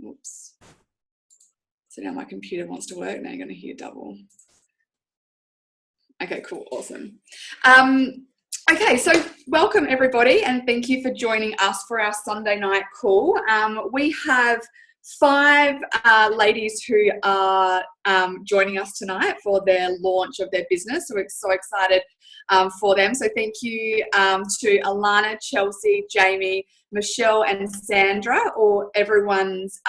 Oops. So now my computer wants to work. Now you're going to hear double. Okay, cool. Awesome. Okay, so welcome everybody, and thank you for joining us for our Sunday night call. We have 5 ladies who are joining us tonight for their launch of their business. So we're so excited for them. So thank you to Alana, Chelsea, Jamie, Michelle and Sandra, or everyone's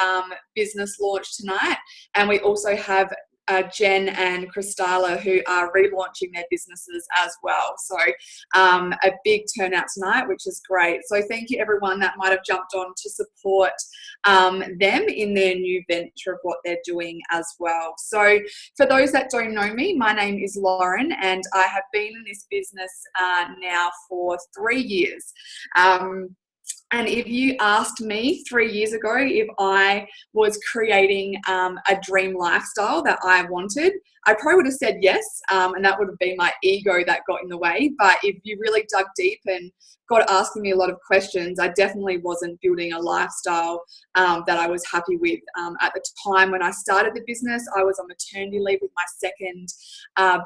business launch tonight. And we also have Jen and Christala, who are relaunching their businesses as well. So a big turnout tonight, which is great. So thank you everyone that might have jumped on to support them in their new venture of what they're doing as well. So for those that don't know me, my name is Lauren, and I have been in this business now for 3 years. And if you asked me 3 years ago if I was creating a dream lifestyle that I wanted, I probably would have said yes, and that would have been my ego that got in the way. But if you really dug deep and got asking me a lot of questions, I definitely wasn't building a lifestyle that I was happy with. At the time when I started the business, I was on maternity leave with my second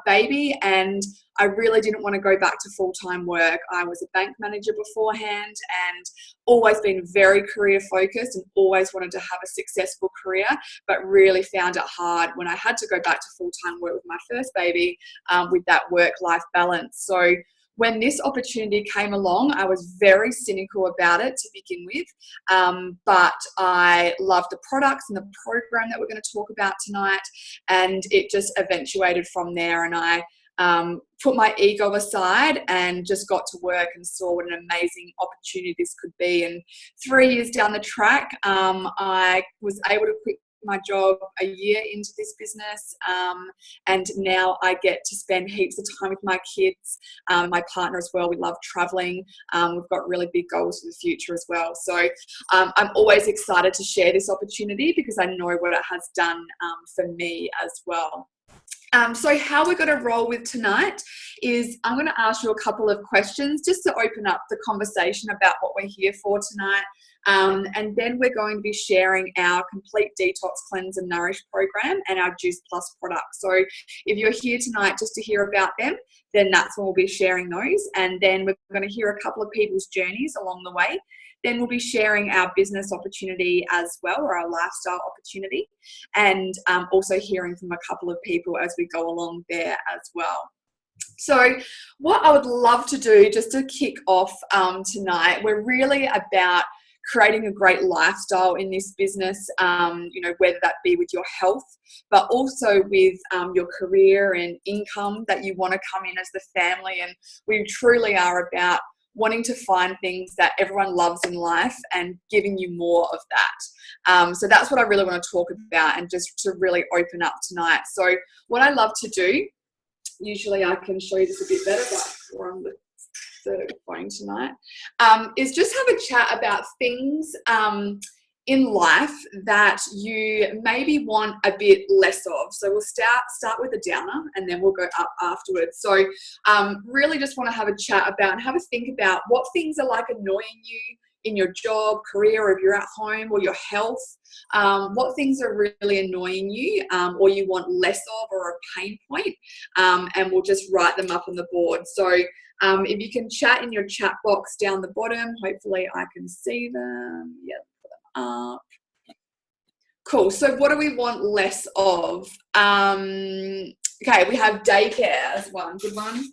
baby, and I really didn't want to go back to full-time work. I was a bank manager beforehand and always been very career focused and always wanted to have a successful career, but really found it hard when I had to go back to full-time work with my first baby with that work-life balance. So when this opportunity came along, I was very cynical about it to begin with, but I loved the products and the program that we're going to talk about tonight, and it just eventuated from there. And I put my ego aside and just got to work and saw what an amazing opportunity this could be. And 3 years down the track, I was able to quit my job a year into this business, and now I get to spend heaps of time with my kids, my partner as well. We love traveling. We've got really big goals for the future as well. So I'm always excited to share this opportunity because I know what it has done for me as well. So how we're going to roll with tonight is I'm going to ask you a couple of questions just to open up the conversation about what we're here for tonight. And then we're going to be sharing our complete detox, cleanse and nourish program and our Juice Plus products. So if you're here tonight just to hear about them, then that's when we'll be sharing those. And then we're going to hear a couple of people's journeys along the way. Then we'll be sharing our business opportunity as well, or our lifestyle opportunity, and also hearing from a couple of people as we go along there as well. So what I would love to do just to kick off tonight, we're really about creating a great lifestyle in this business, whether that be with your health, but also with your career and income that you want to come in as the family. And we truly are about wanting to find things that everyone loves in life and giving you more of that. So that's what I really want to talk about, and just to really open up tonight. So what I love to do, usually I can show you this a bit better, but we're on the phone tonight, is just have a chat about things in life that you maybe want a bit less of. So we'll start with a downer and then we'll go up afterwards. So really just want to have a chat about and have a think about what things are like annoying you in your job, career, or if you're at home, or your health, what things are really annoying you or you want less of, or a pain point, and we'll just write them up on the board. So if you can chat in your chat box down the bottom, hopefully I can see them. Yeah, put them up. Cool. So what do we want less of? Okay, we have daycare as one. Good one.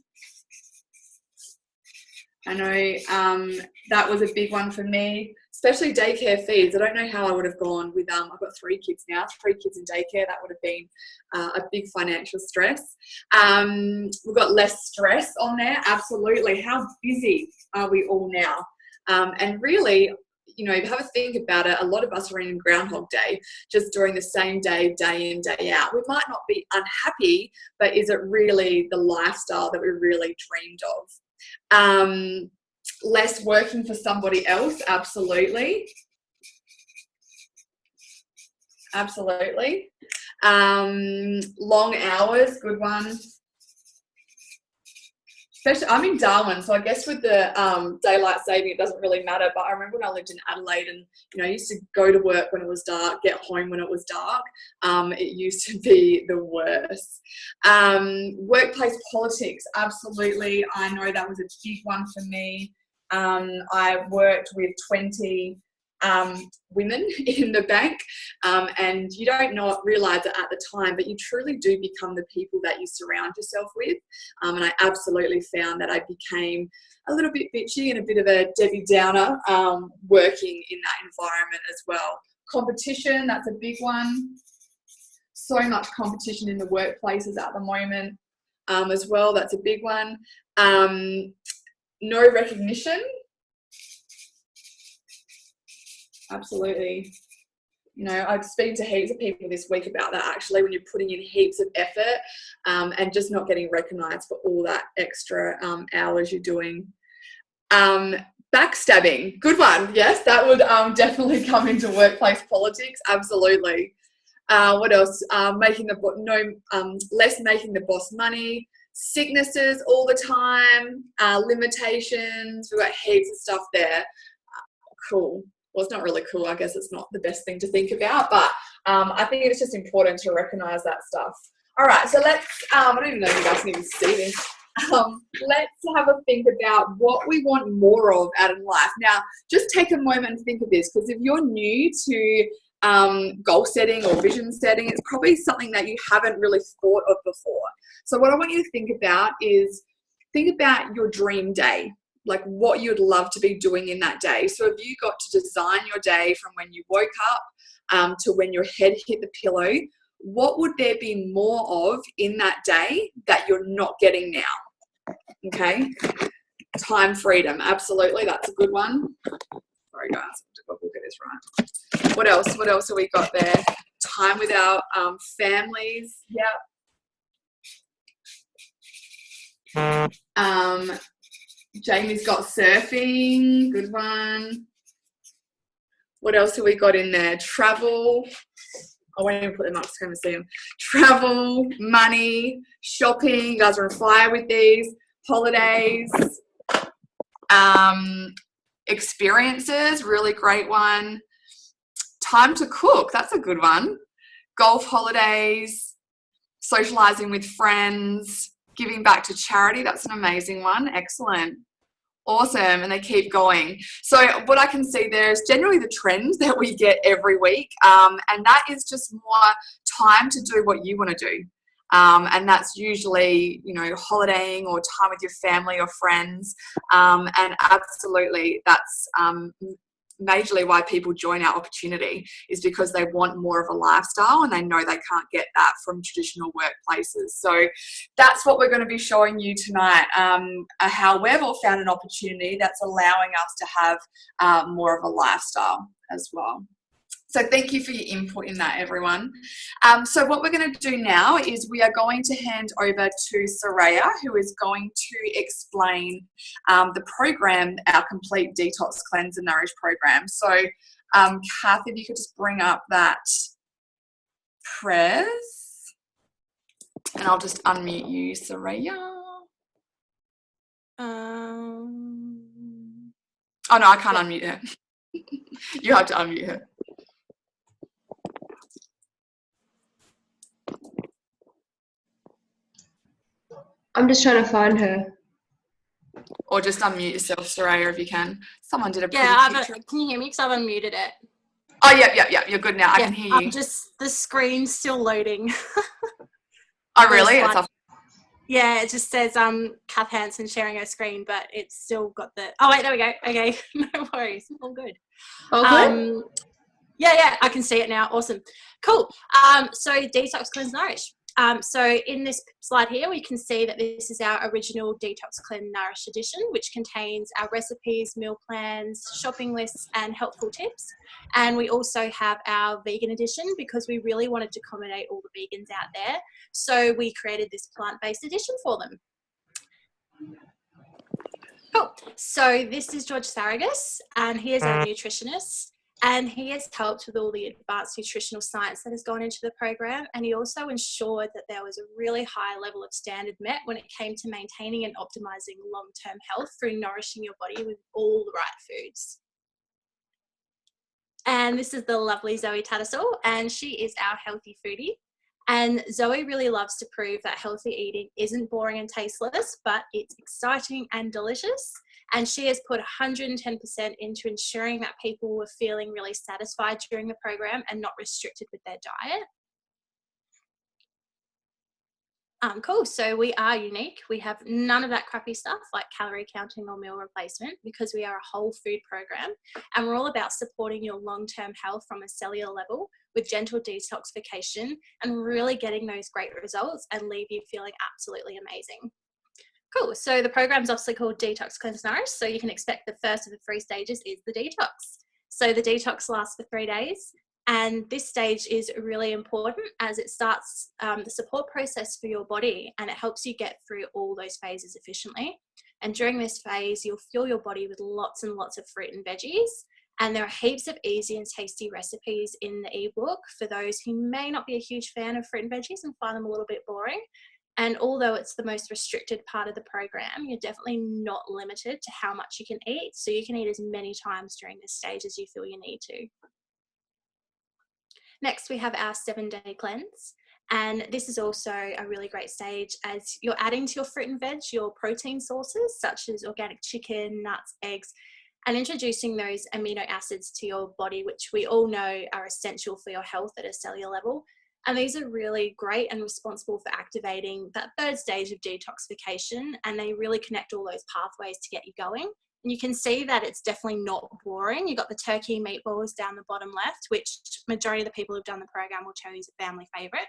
I know that was a big one for me, especially daycare fees. I don't know how I would have gone with, I've got 3 kids now, 3 kids in daycare. That would have been a big financial stress. We've got less stress on there, absolutely. How busy are we all now? And really, if you have a think about it, a lot of us are in Groundhog Day, just doing the same day in, day out. We might not be unhappy, but is it really the lifestyle that we really dreamed of? Less working for somebody else, absolutely. Long hours, good one. Especially, I'm in Darwin, so I guess with the daylight saving, it doesn't really matter. But I remember when I lived in Adelaide, and I used to go to work when it was dark, get home when it was dark. It used to be the worst. Workplace politics, absolutely. I know that was a big one for me. I worked with 20 women in the bank, and you don't not realise it at the time, but you truly do become the people that you surround yourself with. And I absolutely found that I became a little bit bitchy and a bit of a Debbie Downer working in that environment as well. Competition, that's a big one. So much competition in the workplaces at the moment as well. That's a big one. No recognition. Absolutely. I've spoken to heaps of people this week about that, actually, when you're putting in heaps of effort and just not getting recognised for all that extra hours you're doing. Backstabbing, good one. Yes, that would definitely come into workplace politics. Absolutely. What else? Less making the boss money. Sicknesses all the time. Limitations. We've got heaps of stuff there. Cool. Well, it's not really cool. I guess it's not the best thing to think about, but I think it's just important to recognise that stuff. All right, so let's, I don't even know if you guys can even see this. Let's have a think about what we want more of out of life. Now, just take a moment and think of this, because if you're new to goal setting or vision setting, it's probably something that you haven't really thought of before. So what I want you to think about is, think about your dream day, like what you'd love to be doing in that day. So if you got to design your day from when you woke up to when your head hit the pillow, what would there be more of in that day that you're not getting now? Okay. Time freedom. Absolutely. That's a good one. Sorry guys, I'll get this right. What else? What else have we got there? Time with our families. Yep. Jamie's got surfing, good one. What else have we got in there? Travel. I won't even put them up so you can see them. Travel, money, shopping. You guys are on fire with these. Holidays. Experiences, really great one. Time to cook, that's a good one. Golf holidays, socializing with friends, giving back to charity, that's an amazing one. Excellent. Awesome. And they keep going. So what I can see there is generally the trends that we get every week. And that is just more time to do what you want to do. And that's usually, holidaying or time with your family or friends. And absolutely, that's majorly why people join our opportunity, is because they want more of a lifestyle and they know they can't get that from traditional workplaces. So that's what we're going to be showing you tonight, how we've all found an opportunity that's allowing us to have more of a lifestyle as well. So thank you for your input in that, everyone. So what we're going to do now is we are going to hand over to Soraya, who is going to explain the program, our complete detox, cleanse and nourish program. So Kath, if you could just bring up that press, and I'll just unmute you, Soraya. Oh no, I can't unmute her. You have to unmute her. I'm just trying to find her. Or just unmute yourself, Soraya, if you can. Someone did a pretty picture. Can you hear me? Because I've unmuted it. Oh, yeah. You're good now. I can hear you. The screen's still loading. Oh, really? It's off. Yeah, it just says Kath Hansen sharing her screen, but it's still got the... Oh, wait, there we go. Okay, no worries. All good. All good? Yeah, I can see it now. Awesome. Cool. So Detox, Cleanse, Nourish. So in this slide here, we can see that this is our original Detox, Cleanse, Nourish edition, which contains our recipes, meal plans, shopping lists, and helpful tips. And we also have our vegan edition because we really wanted to accommodate all the vegans out there. So we created this plant-based edition for them. Cool. So this is George Saragas, and he is our nutritionist. And he has helped with all the advanced nutritional science that has gone into the program. And he also ensured that there was a really high level of standard met when it came to maintaining and optimizing long-term health through nourishing your body with all the right foods. And this is the lovely Zoe Tattersall, and she is our healthy foodie. And Zoe really loves to prove that healthy eating isn't boring and tasteless, but it's exciting and delicious. And she has put 110% into ensuring that people were feeling really satisfied during the program and not restricted with their diet. Cool. So we are unique. We have none of that crappy stuff like calorie counting or meal replacement, because we are a whole food program, and we're all about supporting your long-term health from a cellular level with gentle detoxification and really getting those great results and leave you feeling absolutely amazing. Cool. So the program's obviously called Detox Cleanse Nourish. So you can expect the first of the 3 stages is the detox. So the detox lasts for 3 days. And this stage is really important as it starts the support process for your body, and it helps you get through all those phases efficiently. And during this phase, you'll fuel your body with lots and lots of fruit and veggies. And there are heaps of easy and tasty recipes in the ebook for those who may not be a huge fan of fruit and veggies and find them a little bit boring. And although it's the most restricted part of the program, you're definitely not limited to how much you can eat. So you can eat as many times during this stage as you feel you need to. Next, we have our 7-day cleanse. And this is also a really great stage as you're adding to your fruit and veg, your protein sources, such as organic chicken, nuts, eggs, and introducing those amino acids to your body, which we all know are essential for your health at a cellular level. And these are really great and responsible for activating that 3rd stage of detoxification, and they really connect all those pathways to get you going. And you can see that it's definitely not boring. You've got the turkey meatballs down the bottom left, which majority of the people who've done the program will tell you is a family favorite.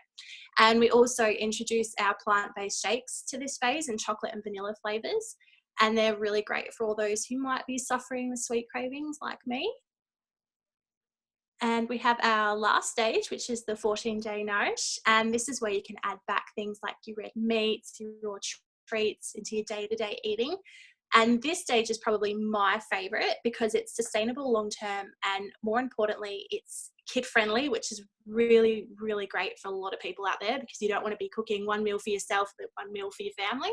And we also introduce our plant-based shakes to this phase in chocolate and vanilla flavors. And they're really great for all those who might be suffering with sweet cravings like me. And we have our last stage, which is the 14-day nourish. And this is where you can add back things like your red meats, your raw treats into your day-to-day eating. And this stage is probably my favorite because it's sustainable long-term, and more importantly, it's kid-friendly, which is really, really great for a lot of people out there because you don't want to be cooking one meal for yourself, but one meal for your family.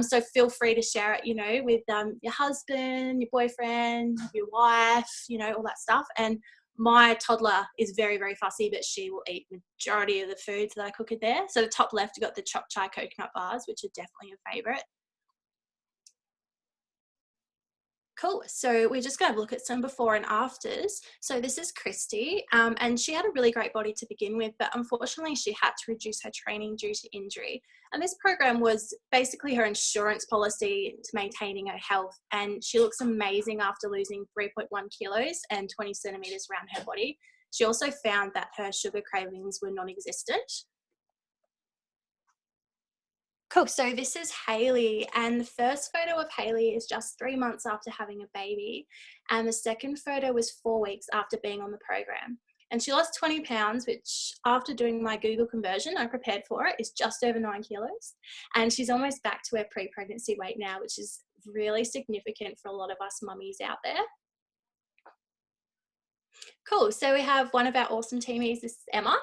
So feel free to share it, with your husband, your boyfriend, your wife, all that stuff. And my toddler is very, very fussy, but she will eat majority of the foods that I cook in there. So the top left, you've got the chopped chai coconut bars, which are definitely a favorite. Cool. So we're just going to look at some before and afters. So this is Christy, and she had a really great body to begin with, but unfortunately she had to reduce her training due to injury. And this program was basically her insurance policy to maintaining her health. And she looks amazing after losing 3.1 kilos and 20 centimeters around her body. She also found that her sugar cravings were non-existent. Cool. So this is Hayley, and the first photo of Hayley is just 3 months after having a baby, and the second photo was 4 weeks after being on the program. And she lost 20 pounds, which after doing my Google conversion, I prepared for it, is just over 9 kilos. And she's almost back to her pre-pregnancy weight now, which is really significant for a lot of us mummies out there. Cool. So we have one of our awesome teamies, this is Emma,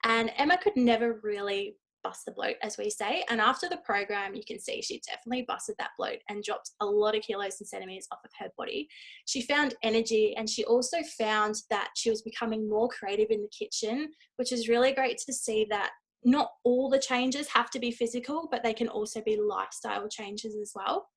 and Emma could never really bust the bloat, as we say. And after the program, you can see she definitely busted that bloat and dropped a lot of kilos and centimeters off of her body. She found energy, and she also found that she was becoming more creative in the kitchen, which is really great to see that not all the changes have to be physical, but they can also be lifestyle changes as well.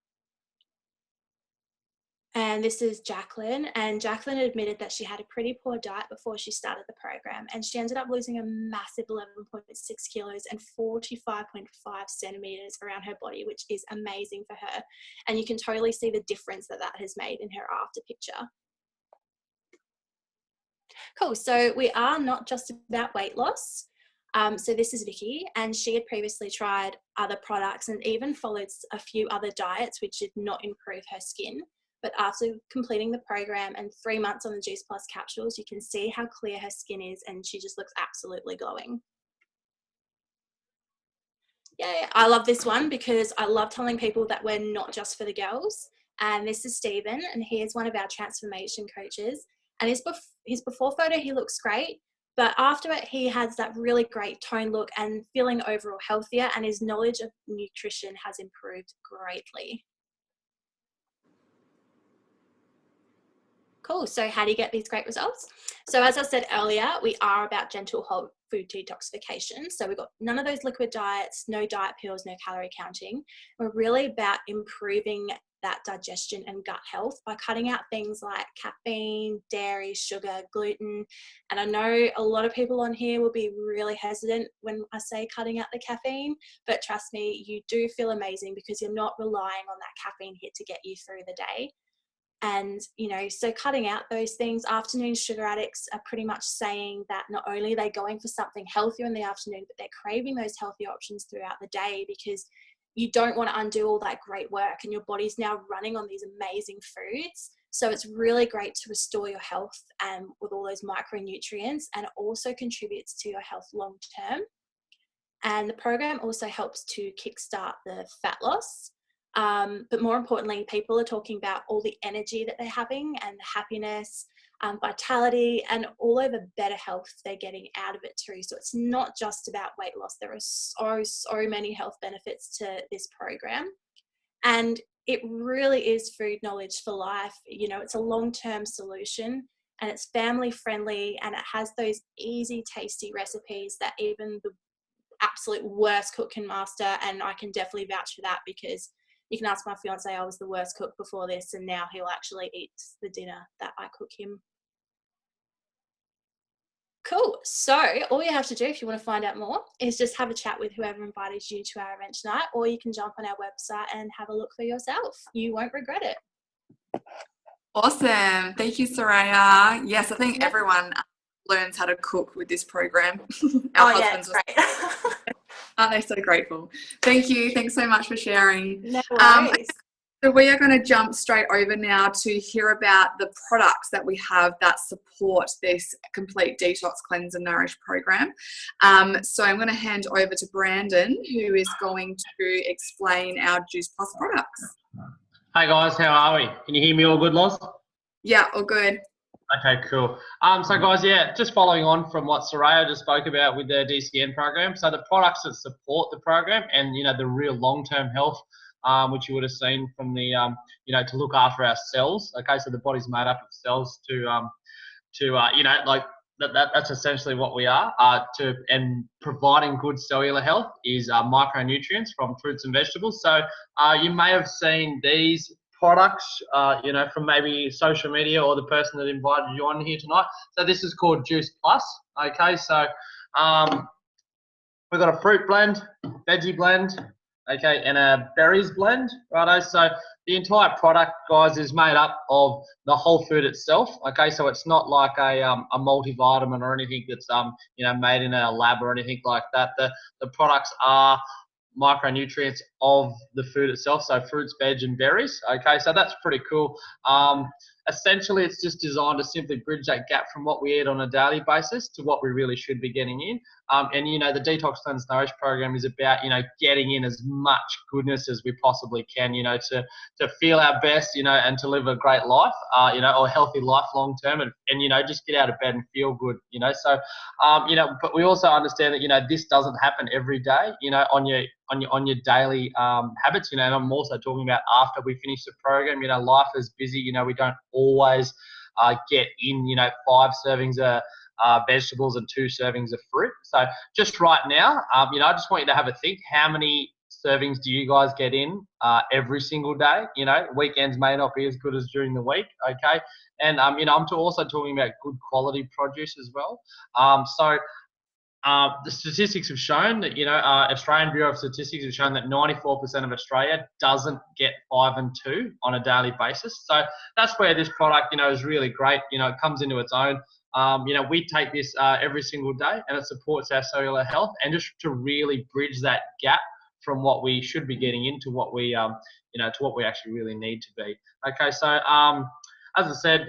And this is Jacqueline, and Jacqueline admitted that she had a pretty poor diet before she started the program, and she ended up losing a massive 11.6 kilos and 45.5 centimeters around her body, which is amazing for her. And you can totally see the difference that that has made in her after picture. Cool. So we are not just about weight loss. So this is Vicky, and she had previously tried other products and even followed a few other diets which did not improve her skin. But after completing the program and 3 months on the Juice Plus capsules, you can see how clear her skin is, and she just looks absolutely glowing. Yeah, I love this one because I love telling people that we're not just for the girls. And this is Stephen, and he is one of our transformation coaches. And his before photo, he looks great. But after it, he has that really great tone look and feeling overall healthier, and his knowledge of nutrition has improved greatly. Cool. So how do you get these great results? So as I said earlier, we are about gentle whole food detoxification. So we've got none of those liquid diets, no diet pills, no calorie counting. We're really about improving that digestion and gut health by cutting out things like caffeine, dairy, sugar, gluten. And I know a lot of people on here will be really hesitant when I say cutting out the caffeine, but trust me, you do feel amazing because you're not relying on that caffeine hit to get you through the day. And, so cutting out those things, afternoon sugar addicts are pretty much saying that not only are they going for something healthier in the afternoon, but they're craving those healthy options throughout the day because you don't want to undo all that great work and your body's now running on these amazing foods. So it's really great to restore your health with all those micronutrients, and it also contributes to your health long term. And the program also helps to kickstart the fat loss. But more importantly, people are talking about all the energy that they're having and the happiness, vitality, and all over better health they're getting out of it too. So it's not just about weight loss. There are so many health benefits to this program. And it really is food knowledge for life. It's a long-term solution, and it's family friendly, and it has those easy, tasty recipes that even the absolute worst cook can master. And I can definitely vouch for that because you can ask my fiance, I was the worst cook before this, and now he'll actually eat the dinner that I cook him. Cool. So all you have to do if you want to find out more is just have a chat with whoever invited you to our event tonight, or you can jump on our website and have a look for yourself. You won't regret it. Awesome. Thank you, Soraya. Yes, I think everyone learns how to cook with this program. Our husbands yeah, it's great. Aren't they so grateful? Thank you. Thanks so much for sharing. No worries. So we are going to jump straight over now to hear about the products that we have that support this complete detox, cleanse and nourish program. So I'm going to hand over to Brandon, who is going to explain our Juice Plus products. Hey guys, how are we? Can you hear me all good, Loz? Yeah, all good. Okay, cool. So guys, just following on from what Soraya just spoke about with the DCN program. So the products that support the program and, the real long-term health, which you would have seen from the, to look after our cells. Okay, so the body's made up of cells that's essentially what we are. And providing good cellular health is micronutrients from fruits and vegetables. So you may have seen these products, from maybe social media or the person that invited you on here tonight. So this is called Juice Plus. Okay, so we've got a fruit blend, veggie blend, okay, and a berries blend, righto. So the entire product, guys, is made up of the whole food itself. Okay, so it's not like a multivitamin or anything that's made in a lab or anything like that. The products are micronutrients of the food itself, so fruits, veg, and berries. Okay, so that's pretty cool. Essentially, it's just designed to simply bridge that gap from what we eat on a daily basis to what we really should be getting in. The Detox Cleanse Nourish program is about, getting in as much goodness as we possibly can, to feel our best, and to live a great life, or a healthy life long term, and just get out of bed and feel good, So, but we also understand that, this doesn't happen every day, on your daily habits, and I'm also talking about after we finish the program. Life is busy. We don't always get in, 5 servings of vegetables and 2 servings of fruit. So just right now, I just want you to have a think. How many servings do you guys get in every single day? Weekends may not be as good as during the week. Okay, and I'm also talking about good quality produce as well. The statistics have shown that, Australian Bureau of Statistics have shown that 94% of Australia doesn't get 5 and 2 on a daily basis. So that's where this product, is really great. It comes into its own. We take this every single day, and it supports our cellular health, and just to really bridge that gap from what we should be getting into what we, to what we actually really need to be. Okay, so as I said,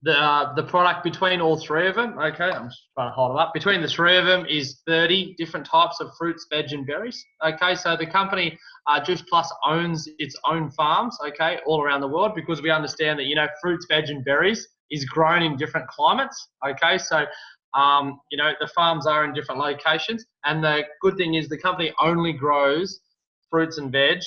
the product between all 3 of them, okay, I'm just trying to hold them up. Between the 3 of them is 30 different types of fruits, veg, and berries. Okay, so the company Juice Plus owns its own farms, okay, all around the world, because we understand that, fruits, veg, and berries is grown in different climates. Okay, so you know, the farms are in different locations, and the good thing is the company only grows fruits and veg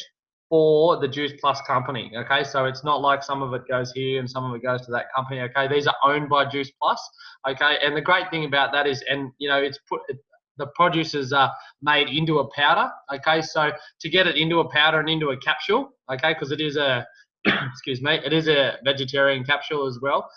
for the Juice Plus company. Okay, so it's not like some of it goes here and some of it goes to that company. Okay, these are owned by Juice Plus. Okay, and the great thing about that is, and you know, the produce is made into a powder. Okay, so to get it into a powder and into a capsule, okay, because it is a excuse me, it is a vegetarian capsule as well.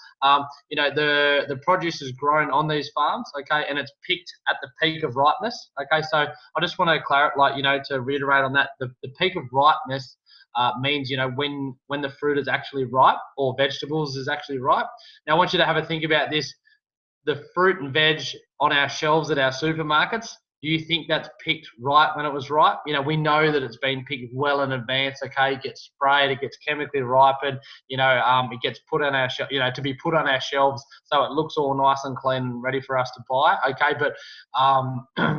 You know, the produce is grown on these farms, okay, and it's picked at the peak of ripeness. Okay, so I just want to clarify, like, you know, to reiterate on that, the peak of ripeness means, you know, when the fruit is actually ripe or vegetables is actually ripe. Now, I want you to have a think about this. The fruit and veg on our shelves at our supermarkets, do you think that's picked right when it was ripe? You know, we know that it's been picked well in advance. Okay, it gets sprayed, it gets chemically ripened. You know, it gets put on our you know, to be put on our shelves so it looks all nice and clean and ready for us to buy. Okay, but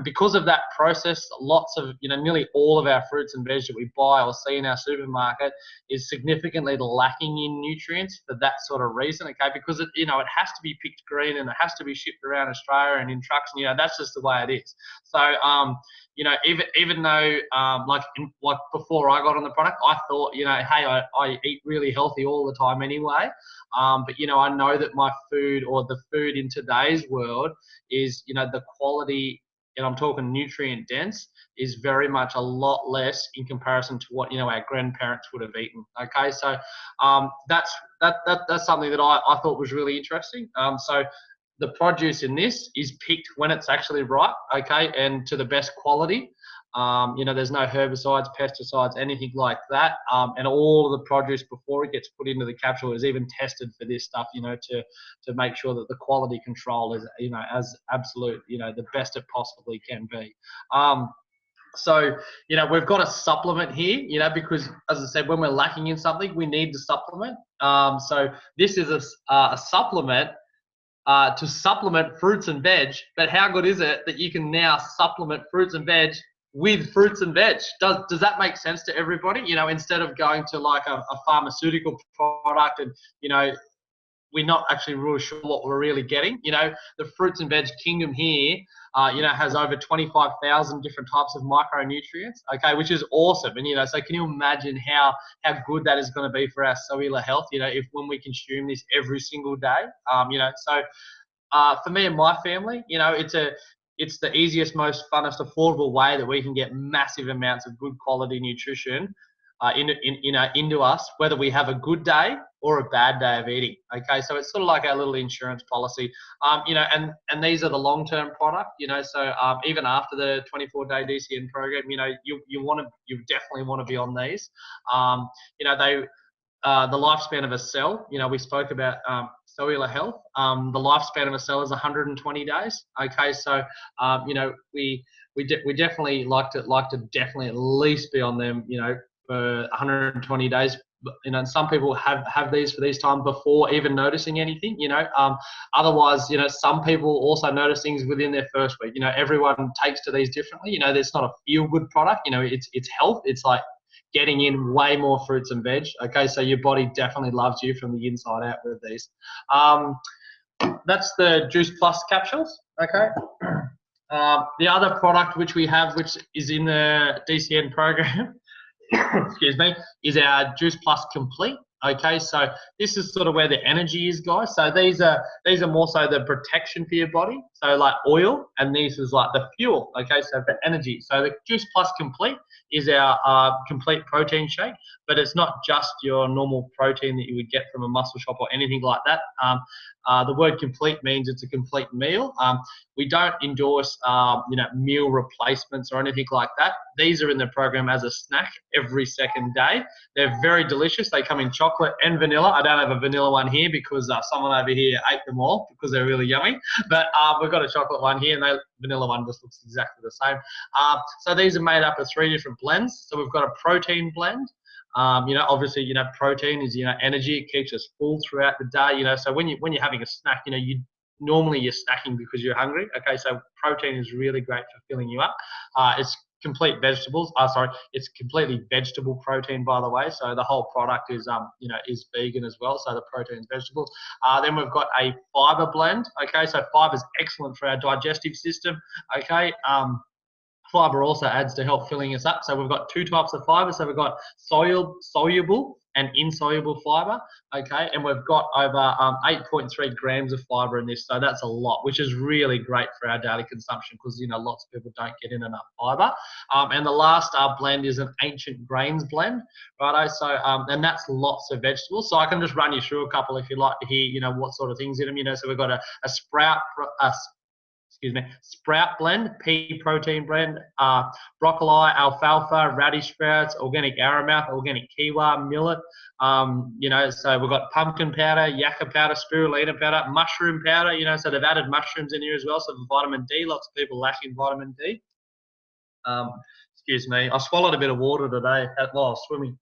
because of that process, lots of, you know, nearly all of our fruits and veg that we buy or see in our supermarket is significantly lacking in nutrients for that sort of reason. Okay, because it, you know, it has to be picked green and it has to be shipped around Australia and in trucks. And, you know, that's just the way it is. So, you know, even though, like before I got on the product, I thought, you know, hey, I eat really healthy all the time anyway. But, you know, I know that my food, or the food in today's world, is, you know, the quality, and I'm talking nutrient dense, is very much a lot less in comparison to what, you know, our grandparents would have eaten. Okay, so that's something that I thought was really interesting. So the produce in this is picked when it's actually ripe, okay, and to the best quality. You know, there's no herbicides, pesticides, anything like that. And all of the produce before it gets put into the capsule is even tested for this stuff, you know, to make sure that the quality control is, you know, as absolute, you know, the best it possibly can be. So, you know, we've got a supplement here, you know, because as I said, when we're lacking in something, we need to supplement. So this is a supplement to supplement fruits and veg. But how good is it that you can now supplement fruits and veg with fruits and veg? Does that make sense to everybody? You know, instead of going to like a pharmaceutical product and, you know, we're not actually really sure what we're really getting. You know, the fruits and veg kingdom here, you know, has over 25,000 different types of micronutrients, okay, which is awesome. And, you know, so can you imagine how good that is going to be for our cellular health, you know, if when we consume this every single day, you know, so for me and my family, you know, it's the easiest, most funnest, affordable way that we can get massive amounts of good quality nutrition into us, whether we have a good day or a bad day of eating. Okay, so it's sort of like our little insurance policy. You know, and these are the long-term product. You know, so even after the 24-day DCN program, you know, you definitely want to be on these. You know, the lifespan of a cell. You know, we spoke about cellular health. The lifespan of a cell is 120 days. Okay, so you know, we definitely like to definitely at least be on them, you know, for 120 days. You know, and some people have these for these time before even noticing anything, you know. Otherwise, you know, some people also notice things within their first week. You know, everyone takes to these differently. You know, there's not a feel-good product. You know, it's health. It's like getting in way more fruits and veg. Okay, so your body definitely loves you from the inside out with these. That's the Juice Plus capsules. Okay. The other product which we have, which is in the DCN program, excuse me, is our Juice Plus Complete. Okay, so this is sort of where the energy is, guys. So these are more so the protection for your body. So like oil, and this is like the fuel. Okay, so for energy. So the Juice Plus Complete is our complete protein shake, but it's not just your normal protein that you would get from a muscle shop or anything like that. The word complete means it's a complete meal. We don't endorse, you know, meal replacements or anything like that. These are in the program as a snack every second day. They're very delicious. They come in chocolate and vanilla. I don't have a vanilla one here because someone over here ate them all because they're really yummy. But we've got a chocolate one here, and the vanilla one just looks exactly the same. So these are made up of 3 different blends. So we've got a protein blend. You know, obviously, you know, protein is, you know, energy. It keeps us full throughout the day. You know, so when you're having a snack, you know, normally you're snacking because you're hungry. Okay, so protein is really great for filling you up. It's complete vegetables. It's completely vegetable protein, by the way. So the whole product is is vegan as well. So the protein is vegetables. Then we've got a fiber blend. Okay, so fiber is excellent for our digestive system. Okay. Fiber also adds to help filling us up. So we've got two types of fiber. So we've got soluble and insoluble fiber. Okay, and we've got over 8.3 grams of fiber in this. So that's a lot, which is really great for our daily consumption because lots of people don't get in enough fiber. And the last blend is an ancient grains blend, righto. So and that's lots of vegetables. So I can just run you through a couple if you'd like to hear what sort of things in them. So we've got a sprout blend, pea protein blend, broccoli, alfalfa, radish sprouts, organic arrowmouth, organic quinoa, millet. So we've got pumpkin powder, yucca powder, spirulina powder, mushroom powder. So they've added mushrooms in here as well. So for vitamin D, lots of people lacking vitamin D. Excuse me, I swallowed a bit of water today while I was swimming.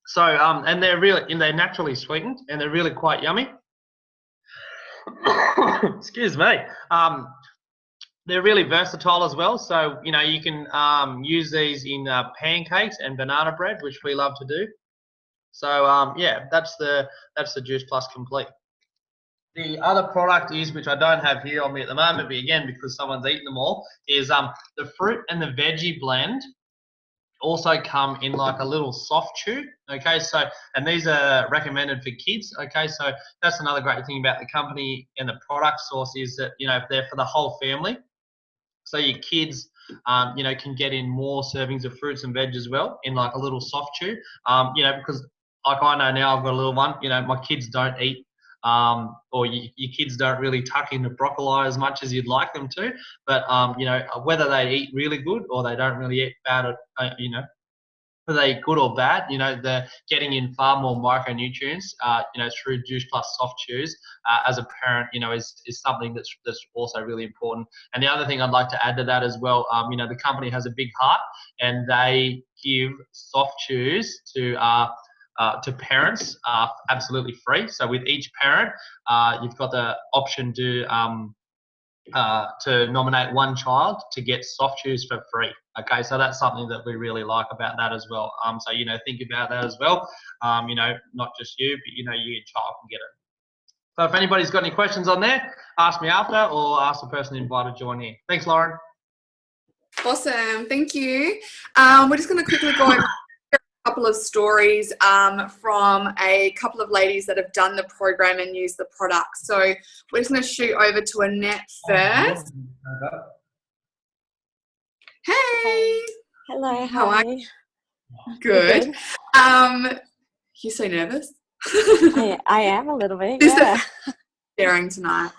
So and they're naturally sweetened and they're really quite yummy. Excuse me. They're really versatile as well. So you can use these in pancakes and banana bread, which we love to do. So yeah, that's the Juice Plus Complete. The other product is, which I don't have here on me at the moment, but again because someone's eaten them all, is the fruit and the veggie blend. Also come in like a little soft chew. Okay, so and these are recommended for kids. Okay, so that's another great thing about the company and the product source is that they're for the whole family. So your kids can get in more servings of fruits and veg as well in like a little soft chew. Because like I know now I've got a little one. My kids don't eat or your kids don't really tuck into broccoli as much as you'd like them to. But whether they eat really good or they don't really eat bad, whether they good or bad, they're getting in far more micronutrients, through Juice Plus soft chews. As a parent, is something that's also really important. And the other thing I'd like to add to that as well, the company has a big heart, and they give soft chews to parents absolutely free. So with each parent, you've got the option to nominate one child to get soft chews for free. Okay, so that's something that we really like about that as well. So think about that as well. Not just you, but your child can get it. So if anybody's got any questions on there, ask me after or ask the person invited to join in. Thanks, Lauren. Awesome, thank you. We're just going to quickly go over a couple of stories from a couple of ladies that have done the program and used the product. So we're just going to shoot over to Annette first. Hey. Hello, How are you? Good. You're so nervous. I am a little bit, Just yeah. Sharing tonight.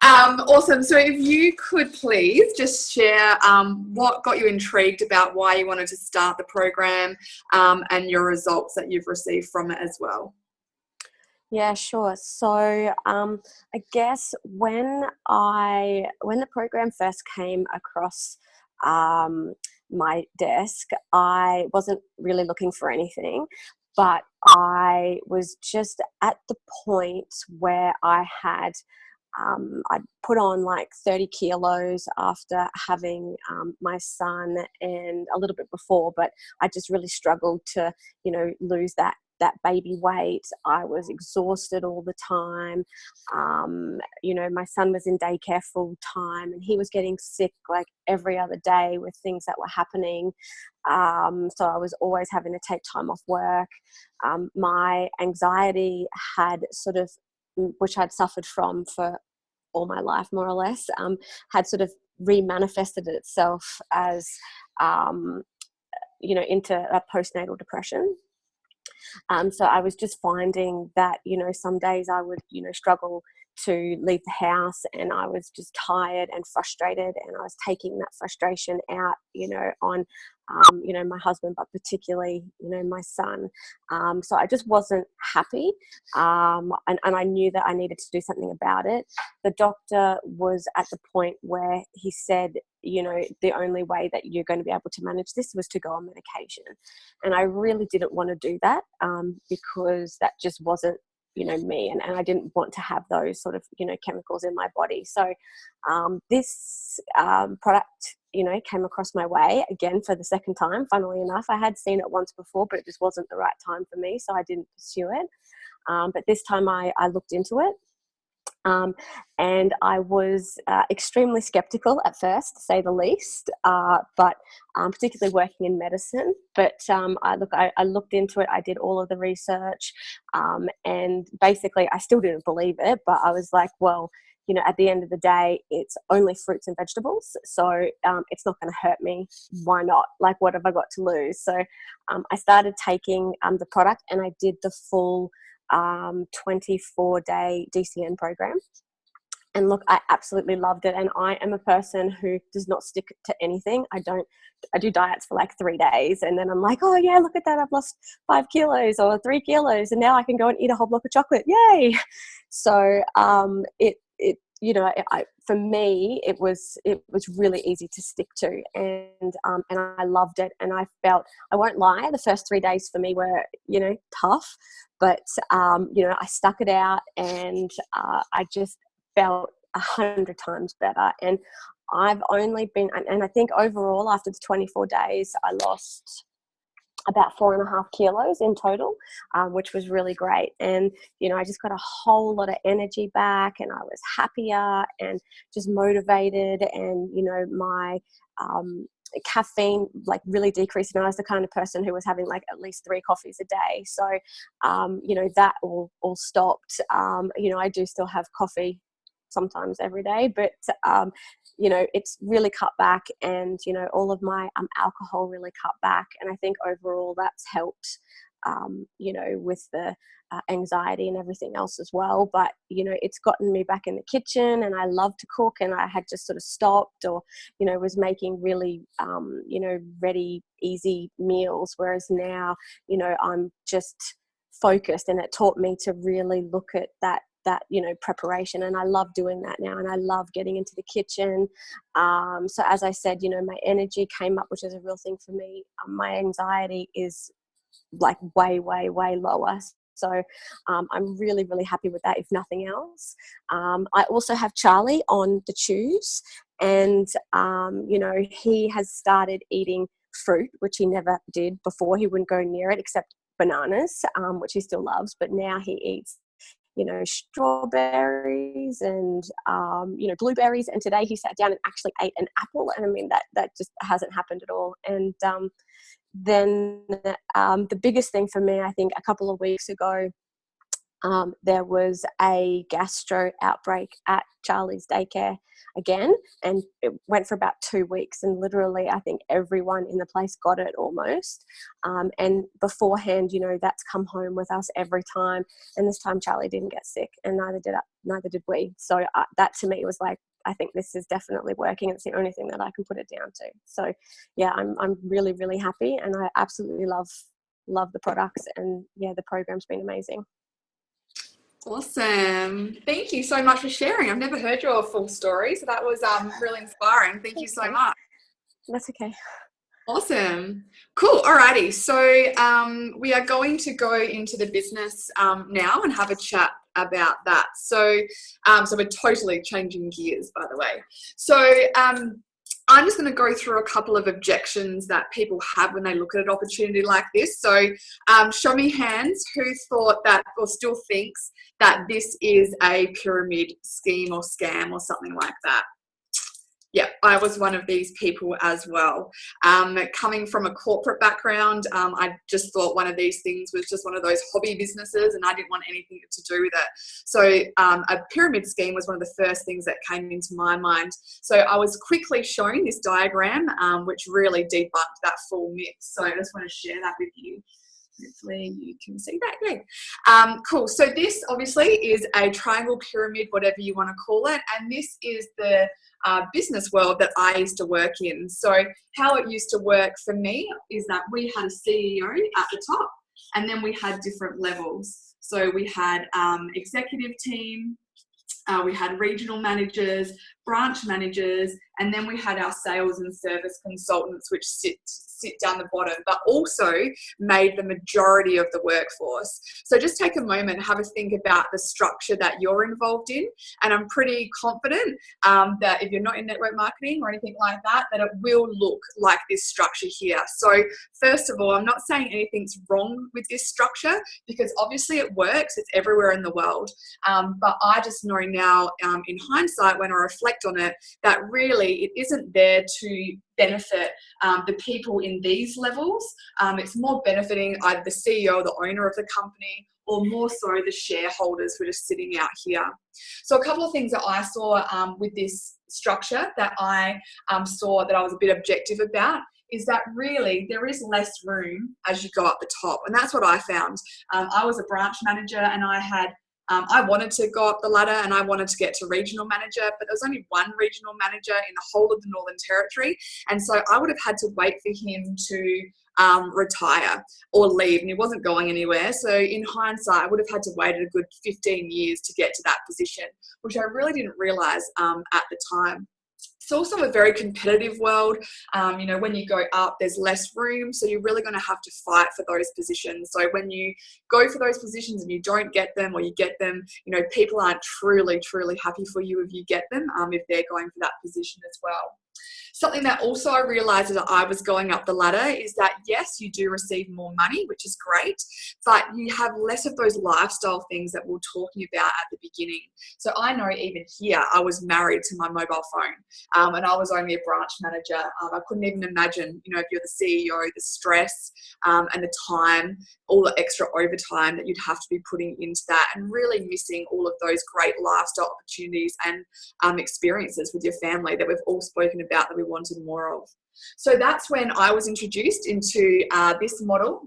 Awesome. So if you could please just share what got you intrigued about why you wanted to start the program and your results that you've received from it as well. Yeah, sure. So I guess when the program first came across my desk, I wasn't really looking for anything, but I was just at the point where I had I'd put on like 30 kilos after having my son and a little bit before, but I just really struggled to, lose that baby weight. I was exhausted all the time. My son was in daycare full time and he was getting sick like every other day with things that were happening. So I was always having to take time off work. My anxiety had sort of, which I'd suffered from for all my life, more or less, had sort of remanifested itself as, into a postnatal depression. So I was just finding that, some days I would, struggle to leave the house and I was just tired and frustrated, and I was taking that frustration out, on, my husband, but particularly, my son. So I just wasn't happy. And I knew that I needed to do something about it. The doctor was at the point where he said, the only way that you're going to be able to manage this was to go on medication. And I really didn't want to do that because that just wasn't, me, and I didn't want to have those sort of, chemicals in my body. So this product, came across my way again for the second time. Funnily enough, I had seen it once before, but it just wasn't the right time for me, so I didn't pursue it. But this time I looked into it. And I was extremely skeptical at first, to say the least, but particularly working in medicine. But I looked into it, I did all of the research, and basically I still didn't believe it, but I was like, well, at the end of the day, it's only fruits and vegetables, so it's not going to hurt me. Why not? Like, what have I got to lose? So I started taking the product, and I did the full 24-day DCN program. And look, I absolutely loved it. And I am a person who does not stick to anything. I do diets for like 3 days, and then I'm like, oh yeah, look at that, I've lost 5 kilos or 3 kilos, and now I can go and eat a whole block of chocolate. Yay! So for me, it was really easy to stick to, and I loved it. And I won't lie, the first 3 days for me were, tough, but I stuck it out, and I just felt 100 times better. And I've only been, and I think overall after the 24 days, I lost about 4.5 kilos in total, which was really great. And, I just got a whole lot of energy back, and I was happier and just motivated, and, my caffeine like really decreased, and I was the kind of person who was having like at least 3 coffees a day. So, that all stopped. I do still have coffee sometimes every day, but it's really cut back, and all of my alcohol really cut back, and I think overall that's helped with the anxiety and everything else as well. But it's gotten me back in the kitchen, and I love to cook, and I had just sort of stopped, or was making really ready, easy meals, whereas now I'm just focused, and it taught me to really look at that preparation, and I love doing that now, and I love getting into the kitchen. So as I said, my energy came up, which is a real thing for me. My anxiety is like way lower, so I'm really, really happy with that, if nothing else. I also have Charlie on the chews, and he has started eating fruit, which he never did before. He wouldn't go near it except bananas, which he still loves, but now he eats strawberries and, blueberries. And today he sat down and actually ate an apple. And I mean, that just hasn't happened at all. And then the biggest thing for me, I think a couple of weeks ago, there was a gastro outbreak at Charlie's daycare again, and it went for about 2 weeks, and literally I think everyone in the place got it almost, and beforehand, that's come home with us every time, and this time Charlie didn't get sick, and neither did we. So that to me was like, I think this is definitely working. It's the only thing that I can put it down to. So yeah, I'm really, really happy, and I absolutely love the products, and yeah, the program's been amazing. Awesome. Thank you so much for sharing. I've never heard your full story, so that was really inspiring. Thank you so much. That's okay. Awesome. Cool. Alrighty. So we are going to go into the business now and have a chat about that. So we're totally changing gears, by the way. So I'm just going to go through a couple of objections that people have when they look at an opportunity like this. So show me hands who thought that, or still thinks that this is a pyramid scheme or scam or something like that. Yeah, I was one of these people as well. Coming from a corporate background, I just thought one of these things was just one of those hobby businesses, and I didn't want anything to do with it. So a pyramid scheme was one of the first things that came into my mind. So I was quickly shown this diagram, which really debunked that full myth. So I just want to share that with you. Hopefully you can see that. Yeah. Cool. So this obviously is a triangle pyramid, whatever you want to call it. And this is the business world that I used to work in. So how it used to work for me is that we had a CEO at the top, and then we had different levels. So we had executive team, we had regional managers, branch managers, And then we had our sales and service consultants, which sit down the bottom, but also made the majority of the workforce. So just take a moment, have a think about the structure that you're involved in. And I'm pretty confident that if you're not in network marketing or anything like that, that it will look like this structure here. So first of all, I'm not saying anything's wrong with this structure, because obviously it works, it's everywhere in the world. But I just know now, in hindsight, when I reflect on it, that really it isn't there to benefit the people in these levels. It's more benefiting either the CEO or the owner of the company, or more so the shareholders who are just sitting out here. So a couple of things that I saw with this structure that I saw that I was a bit objective about is that really there is less room as you go up the top. And that's what I found. I was a branch manager, and I wanted to go up the ladder, and I wanted to get to regional manager, but there was only one regional manager in the whole of the Northern Territory. And so I would have had to wait for him to retire or leave, and he wasn't going anywhere. So in hindsight, I would have had to wait a good 15 years to get to that position, which I really didn't realize at the time. It's also a very competitive world. When you go up, there's less room, so you're really going to have to fight for those positions. So when you go for those positions and you don't get them, or you get them, people aren't truly happy for you if you get them, if they're going for that position as well. Something that also I realized as I was going up the ladder is that, yes, you do receive more money, which is great, but you have less of those lifestyle things that we were talking about at the beginning. So I know even here, I was married to my mobile phone, and I was only a branch manager. I couldn't even imagine, if you're the CEO, the stress and the time, all the extra overtime that you'd have to be putting into that, and really missing all of those great lifestyle opportunities and experiences with your family that we've all spoken about that we wanted more of. So that's when I was introduced into this model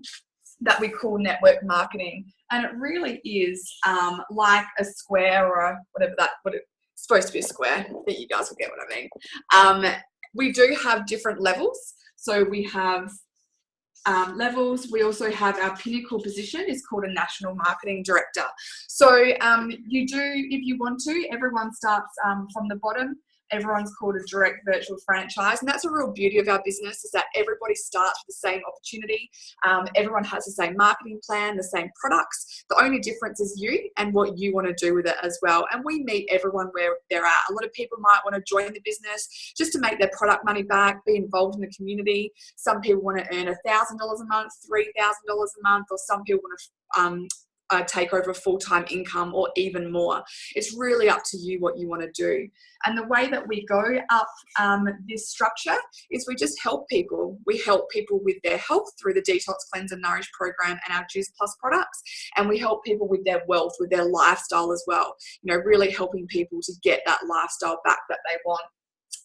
that we call network marketing. And it really is like a square, or whatever what it's supposed to be a square. I think you guys will get what I mean. We do have different levels. So we have levels. We also have our pinnacle position is called a national marketing director. So you do, if you want to, everyone starts from the bottom. Everyone's called a direct virtual franchise. And that's a real beauty of our business, is that everybody starts with the same opportunity. Everyone has the same marketing plan, the same products. The only difference is you and what you want to do with it as well. And we meet everyone where they're at. A lot of people might want to join the business just to make their product money back, be involved in the community. Some people want to earn $1,000 a month, $3,000 a month, or some people want to take over a full-time income or even more. It's really up to you what you want to do. And the way that we go up this structure is we just help people. We help people with their health through the Detox, Cleanse and Nourish program and our Juice Plus products. And we help people with their wealth, with their lifestyle as well. Really helping people to get that lifestyle back that they want.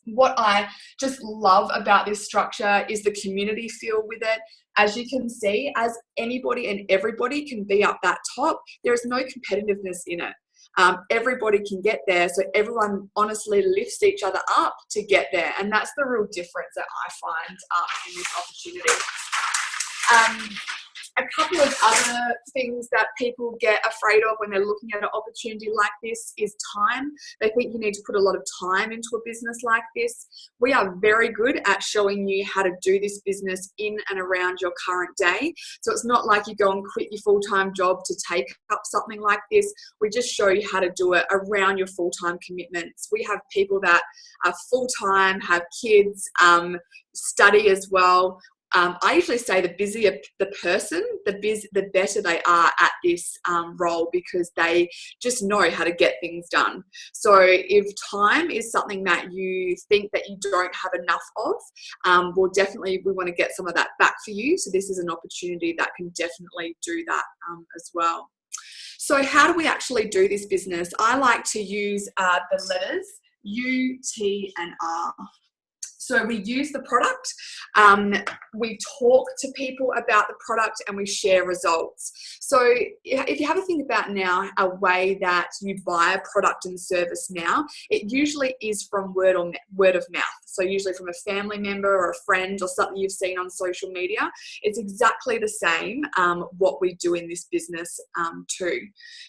What I just love about this structure is the community feel with it. As you can see, as anybody and everybody can be up that top, there is no competitiveness in it. Everybody can get there, so everyone honestly lifts each other up to get there, and that's the real difference that I find in this opportunity. A couple of other things that people get afraid of when they're looking at an opportunity like this is time. They think you need to put a lot of time into a business like this. We are very good at showing you how to do this business in and around your current day. So it's not like you go and quit your full-time job to take up something like this. We just show you how to do it around your full-time commitments. We have people that are full-time, have kids, study as well. I usually say the busier the person, the better they are at this role, because they just know how to get things done. So if time is something that you think that you don't have enough of, we want to get some of that back for you. So this is an opportunity that can definitely do that as well. So how do we actually do this business? I like to use the letters U, T, and R. So we use the product, we talk to people about the product, and we share results. So if you have a think about now a way that you buy a product and service now, it usually is from word of mouth. So usually from a family member or a friend or something you've seen on social media. It's exactly the same what we do in this business too.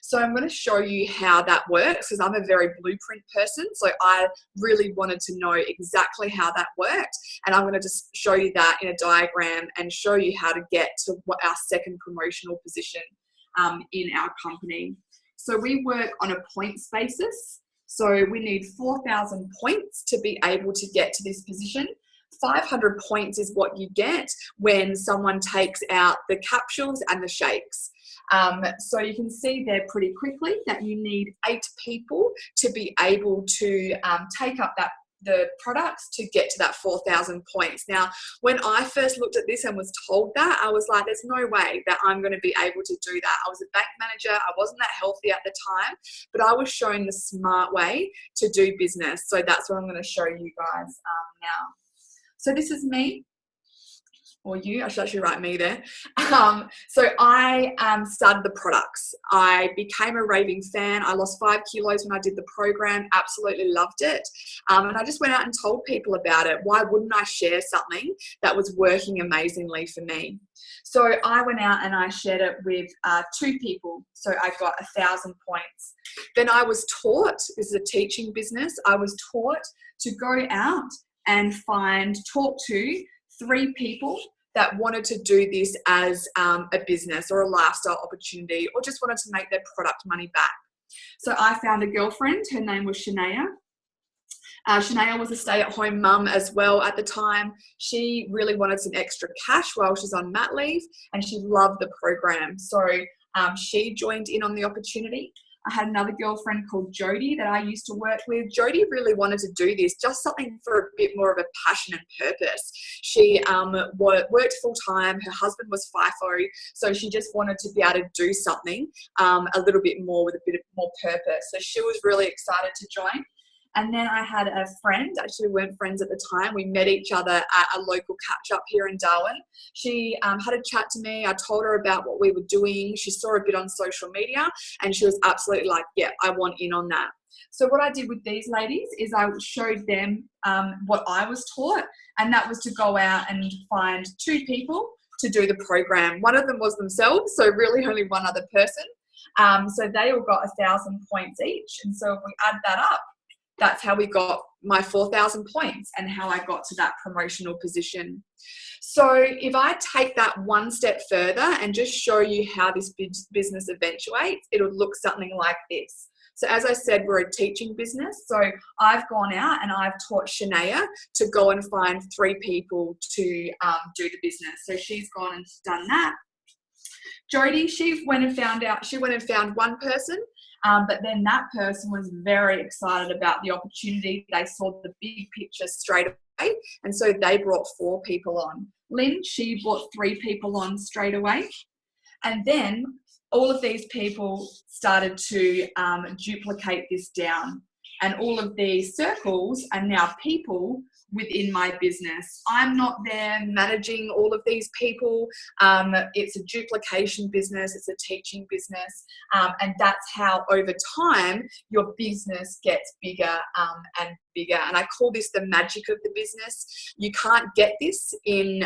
So I'm going to show you how that works, because I'm a very blueprint person. So I really wanted to know exactly how that worked, and I'm going to just show you that in a diagram and show you how to get to what our second promotional position in our company. So we work on a points basis. So we need 4,000 points to be able to get to this position. 500 points is what you get when someone takes out the capsules and the shakes. So you can see there pretty quickly that you need 8 people to be able to take up the products to get to that 4,000 points. Now, when I first looked at this and was told that, I was like, there's no way that I'm going to be able to do that. I was a bank manager. I wasn't that healthy at the time, but I was shown the smart way to do business. So that's what I'm going to show you guys now. So this is me. Or you, I should actually write me there. So I started the products. I became a raving fan. I lost 5 kilos when I did the program, absolutely loved it. And I just went out and told people about it. Why wouldn't I share something that was working amazingly for me? So I went out and I shared it with 2 people. So I got 1,000 points. Then I was taught, this is a teaching business, I was taught to go out and talk to 3 people that wanted to do this as a business or a lifestyle opportunity, or just wanted to make their product money back. So I found a girlfriend, her name was Shania. Shania was a stay-at-home mum as well at the time. She really wanted some extra cash while she's on mat leave, and she loved the program. So she joined in on the opportunity. I had another girlfriend called Jody that I used to work with. Jody really wanted to do this, just something for a bit more of a passion and purpose. She worked full-time. Her husband was FIFO, so she just wanted to be able to do something a little bit more with a bit more purpose. So she was really excited to join. And then I had a friend, actually we weren't friends at the time, we met each other at a local catch-up here in Darwin. She had a chat to me, I told her about what we were doing, she saw a bit on social media, and she was absolutely like, yeah, I want in on that. So what I did with these ladies is I showed them what I was taught, and that was to go out and find 2 people to do the program. One of them was themselves, so really only one other person. So they all got 1,000 points each, and so if we add that up, that's how we got my 4,000 points and how I got to that promotional position. So if I take that one step further and just show you how this business eventuates, it'll look something like this. So as I said, we're a teaching business. So I've gone out and I've taught Shania to go and find 3 people to do the business. So she's gone and done that. Jody, she went and found 1 person. But then that person was very excited about the opportunity. They saw the big picture straight away, and so they brought 4 people on. Lynn, she brought 3 people on straight away. And then all of these people started to duplicate this down. And all of these circles are now people within my business. I'm not there managing all of these people. It's a duplication business. It's a teaching business. And that's how over time your business gets bigger and bigger. And I call this the magic of the business. You can't get this in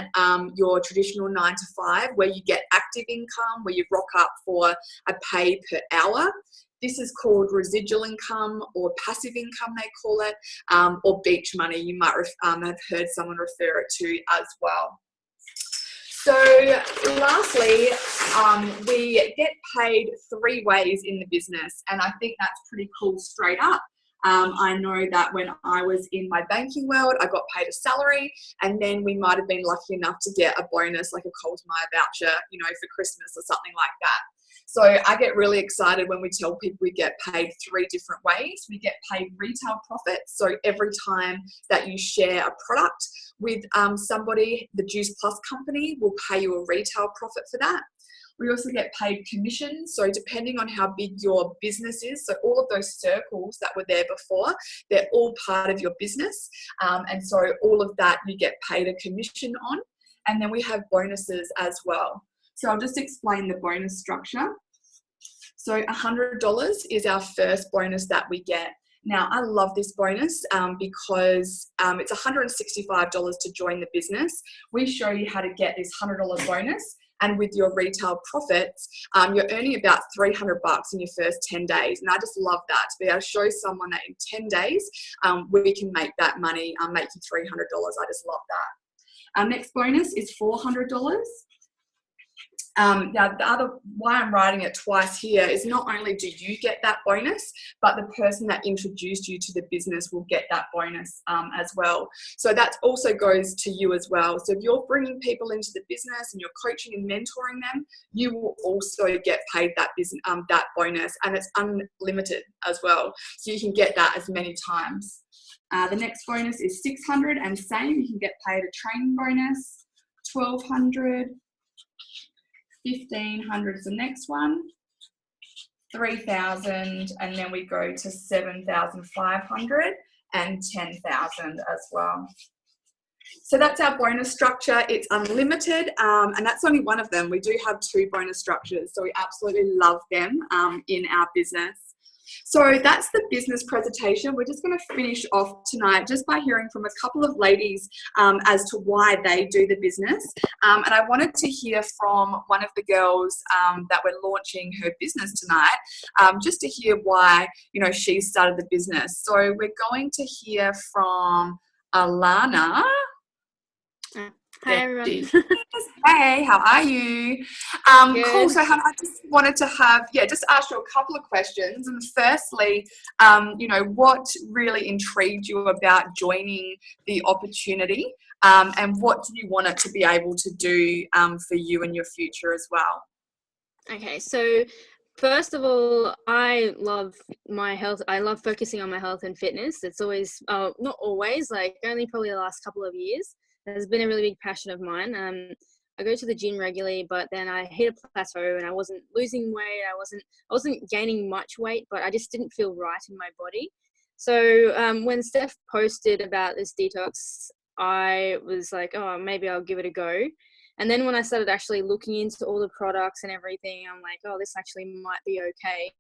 your traditional 9 to 5 where you get active income, where you rock up for a pay per hour. This is called residual income or passive income, they call it, or beach money. You might have heard someone refer it to as well. So lastly, we get paid 3 ways in the business, and I think that's pretty cool straight up. I know that when I was in my banking world, I got paid a salary, and then we might have been lucky enough to get a bonus like a Coles Myer voucher, for Christmas or something like that. So I get really excited when we tell people we get paid 3 different ways. We get paid retail profits. So every time that you share a product with somebody, the Juice Plus company will pay you a retail profit for that. We also get paid commissions. So depending on how big your business is, so all of those circles that were there before, they're all part of your business. And so all of that you get paid a commission on. And then we have bonuses as well. So I'll just explain the bonus structure. So $100 is our first bonus that we get. Now, I love this bonus because it's $165 to join the business. We show you how to get this $100 bonus, and with your retail profits, you're earning about $300 in your first 10 days. And I just love that, to be able to show someone that in 10 days, we can make that money, make you $300. I just love that. Our next bonus is $400. Now, why I'm writing it twice here is not only do you get that bonus, but the person that introduced you to the business will get that bonus as well. So that also goes to you as well. So if you're bringing people into the business and you're coaching and mentoring them, you will also get paid that that bonus, and it's unlimited as well. So you can get that as many times. The next bonus is $600, and same, you can get paid a training bonus. $1,200. $1,500 is the next one, $3,000, and then we go to $7,500 and $10,000 as well. So that's our bonus structure. It's unlimited, and that's only one of them. We do have 2 bonus structures, so we absolutely love them in our business. So that's the business presentation. We're just going to finish off tonight just by hearing from a couple of ladies as to why they do the business. And I wanted to hear from one of the girls that we're launching her business tonight, just to hear why, you know, she started the business. So we're going to hear from Alana. Hi everyone. Hey, how are you? Cool. So Hannah, I just wanted to just ask you a couple of questions. And firstly, you know, what really intrigued you about joining the opportunity, and what do you want it to be able to do for you in your future as well? Okay, so first of all, I love my health. I love focusing on my health and fitness. It's always, not always, like only probably the last couple of years. It's been a really big passion of mine. I go to the gym regularly, but then I hit a plateau and I wasn't losing weight. I wasn't gaining much weight, but I just didn't feel right in my body. So when Steph posted about this detox, I was like, oh, maybe I'll give it a go. And then when I started actually looking into all the products and everything, I'm like, oh, this actually might be okay.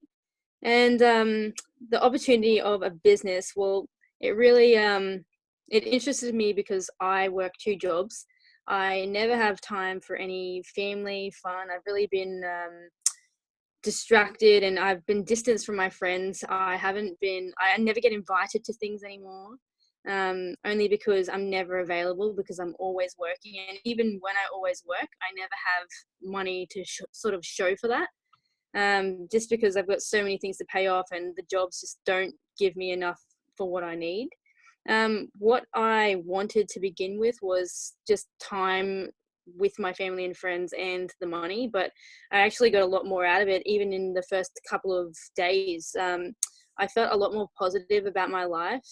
And the opportunity of a business, well, it really it interested me because I work 2 jobs. I never have time for any family fun. I've really been distracted, and I've been distanced from my friends. I never get invited to things anymore, only because I'm never available, because I'm always working. And even when I always work, I never have money to sort of show for that, just because I've got so many things to pay off, and the jobs just don't give me enough for what I need. What I wanted to begin with was just time with my family and friends and the money, but I actually got a lot more out of it. Even in the first couple of days, I felt a lot more positive about my life,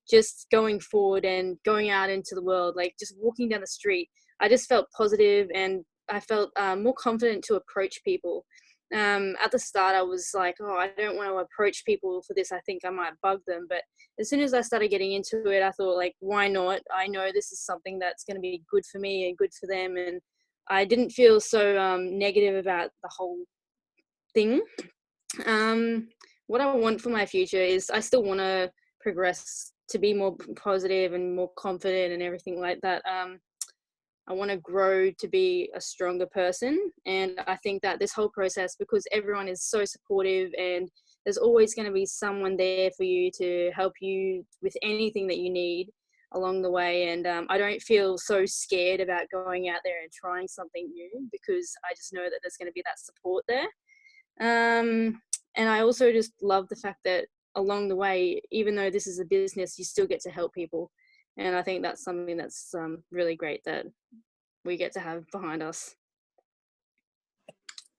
just going forward and going out into the world, like just walking down the street. I just felt positive, and I felt more confident to approach people. At the start, I was like, oh, I don't want to approach people for this. I think I might bug them. But as soon as I started getting into it, I thought, like, why not? I know this is something that's going to be good for me and good for them. And I didn't feel so negative about the whole thing. What I want for my future is I still want to progress to be more positive and more confident and everything like that. I want to grow to be a stronger person. And I think that this whole process, because everyone is so supportive and there's always going to be someone there for you to help you with anything that you need along the way. And I don't feel so scared about going out there and trying something new, because I just know that there's going to be that support there. And I also just love the fact that along the way, even though this is a business, you still get to help people. And I think that's something that's really great that we get to have behind us.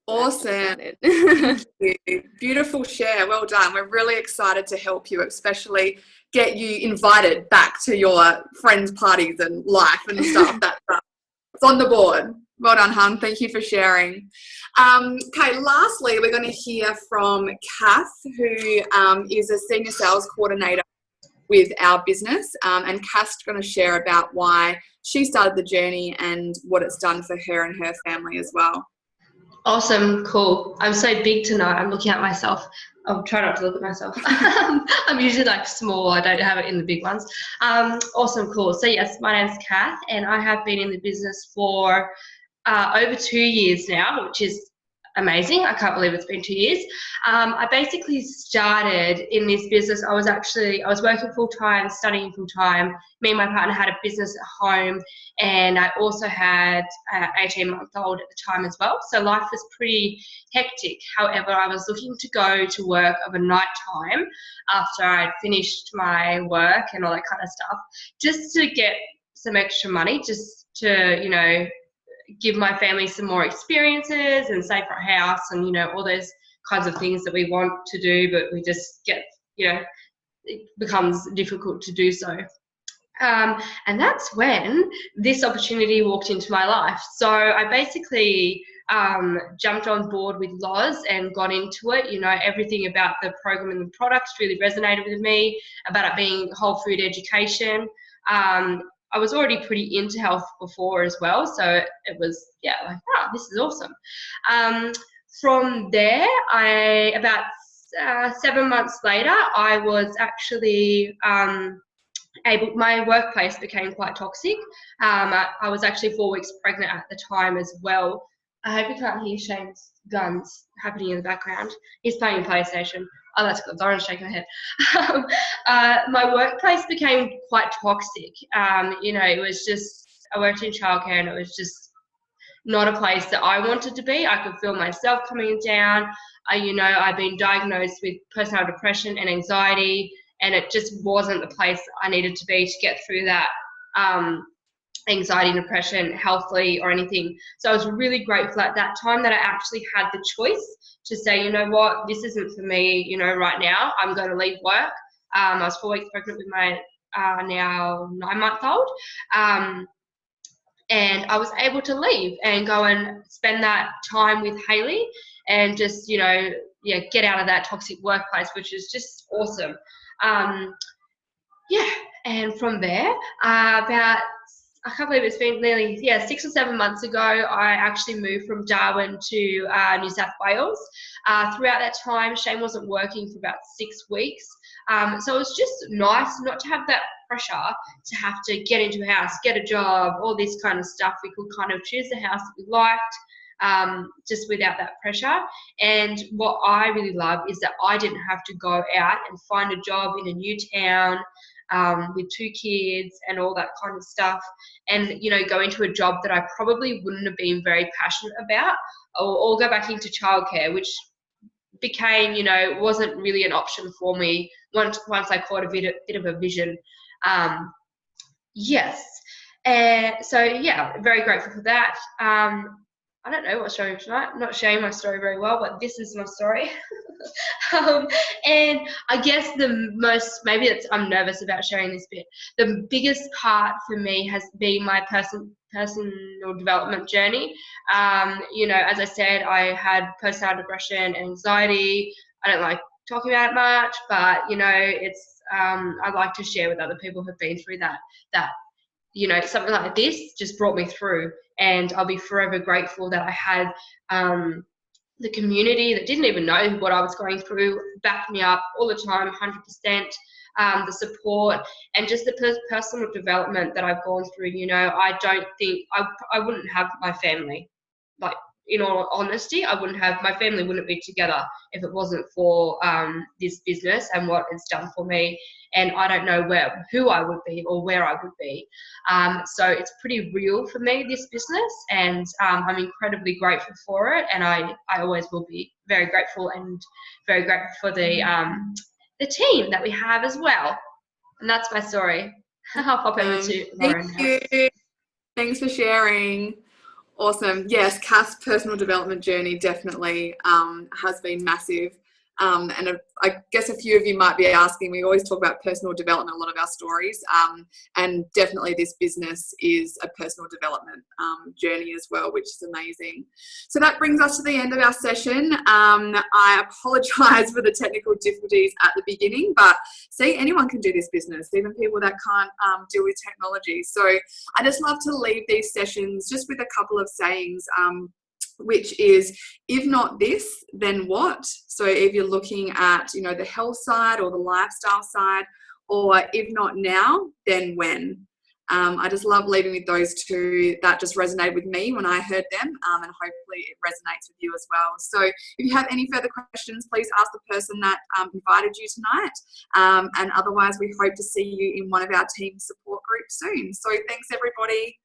Awesome. Thank you. Beautiful share. Well done. We're really excited to help you, especially get you invited back to your friends' parties and life and stuff. That's it's on the board. Well done, hun. Thank you for sharing. Okay, lastly, we're going to hear from Kath, who is a senior sales coordinator with our business. And Kath's going to share about why she started the journey and what it's done for her and her family as well. Awesome, cool. I'm so big tonight. I'm looking at myself. I'll try not to look at myself. I'm usually like small. I don't have it in the big ones. Awesome, cool. So yes, my name's Kath, and I have been in the business for over 2 years now, which is amazing. I can't believe it's been 2 years. I basically started in this business. I was working full-time, studying full-time. Me and my partner had a business at home, and I also had an 18-month-old at the time as well. So life was pretty hectic. However, I was looking to go to work of a night time after I'd finished my work and all that kind of stuff, just to get some extra money, just to, give my family some more experiences and save for a house and, all those kinds of things that we want to do, but we just get, it becomes difficult to do so. And that's when this opportunity walked into my life. So I basically jumped on board with Loz and got into it. Everything about the program and the products really resonated with me, about it being whole food education. I was already pretty into health before as well, so it was, this is awesome. From there, about 7 months later, I was actually my workplace became quite toxic. I was actually 4 weeks pregnant at the time as well. I hope you can't hear Shane's guns happening in the background. He's playing PlayStation. Oh, that's good. Lauren's shaking her head. My workplace became quite toxic. It was just, I worked in childcare and it was just not a place that I wanted to be. I could feel myself coming down. I've been diagnosed with postnatal depression and anxiety, and it just wasn't the place I needed to be to get through that anxiety and depression healthily or anything. So I was really grateful at that time that I actually had the choice to say, you know what, this isn't for me, right now. I'm going to leave work. I was 4 weeks pregnant with my now 9-month-old. And I was able to leave and go and spend that time with Hayley and just, get out of that toxic workplace, which is just awesome. And from there, I can't believe it's been nearly 6 or 7 months ago, I actually moved from Darwin to New South Wales. Throughout that time, Shane wasn't working for about 6 weeks. So it was just nice not to have that pressure to have to get into a house, get a job, all this kind of stuff. We could kind of choose the house that we liked, just without that pressure. And what I really love is that I didn't have to go out and find a job in a new town, with 2 kids and all that kind of stuff, and go into a job that I probably wouldn't have been very passionate about, or go back into childcare, which became wasn't really an option for me once I caught a bit of a vision. Very grateful for that. I don't know what story tonight. I'm not sharing my story very well, but this is my story. And I guess I'm nervous about sharing this bit. The biggest part for me has been my personal development journey. As I said, I had postnatal depression and anxiety. I don't like talking about it much, but it's I like to share with other people who've been through that something like this just brought me through, and I'll be forever grateful that I had the community that didn't even know what I was going through backed me up all the time, 100%. The support and just the personal development that I've gone through. I don't think I wouldn't have my family. Like, in all honesty, my family wouldn't be together if it wasn't for this business and what it's done for me. And I don't know who I would be or where I would be. So it's pretty real for me, this business, and I'm incredibly grateful for it. And I always will be very grateful, and very grateful for the team that we have as well. And that's my story. I'll pop over to Lauren. Thank you. Thanks for sharing. Awesome. Yes, Kath's personal development journey definitely has been massive. And I guess a few of you might be asking, we always talk about personal development, a lot of our stories, and definitely this business is a personal development journey as well, which is amazing. So that brings us to the end of our session. I apologise for the technical difficulties at the beginning, but see, anyone can do this business, even people that can't deal with technology. So I just love to leave these sessions just with a couple of sayings, which is, if not this, then what? So if you're looking at, you know, the health side or the lifestyle side, or if not now, then when? I just love leaving with those two. That just resonated with me when I heard them, and hopefully it resonates with you as well. So if you have any further questions, please ask the person that invited you tonight. And otherwise, we hope to see you in one of our team support groups soon. So thanks, everybody.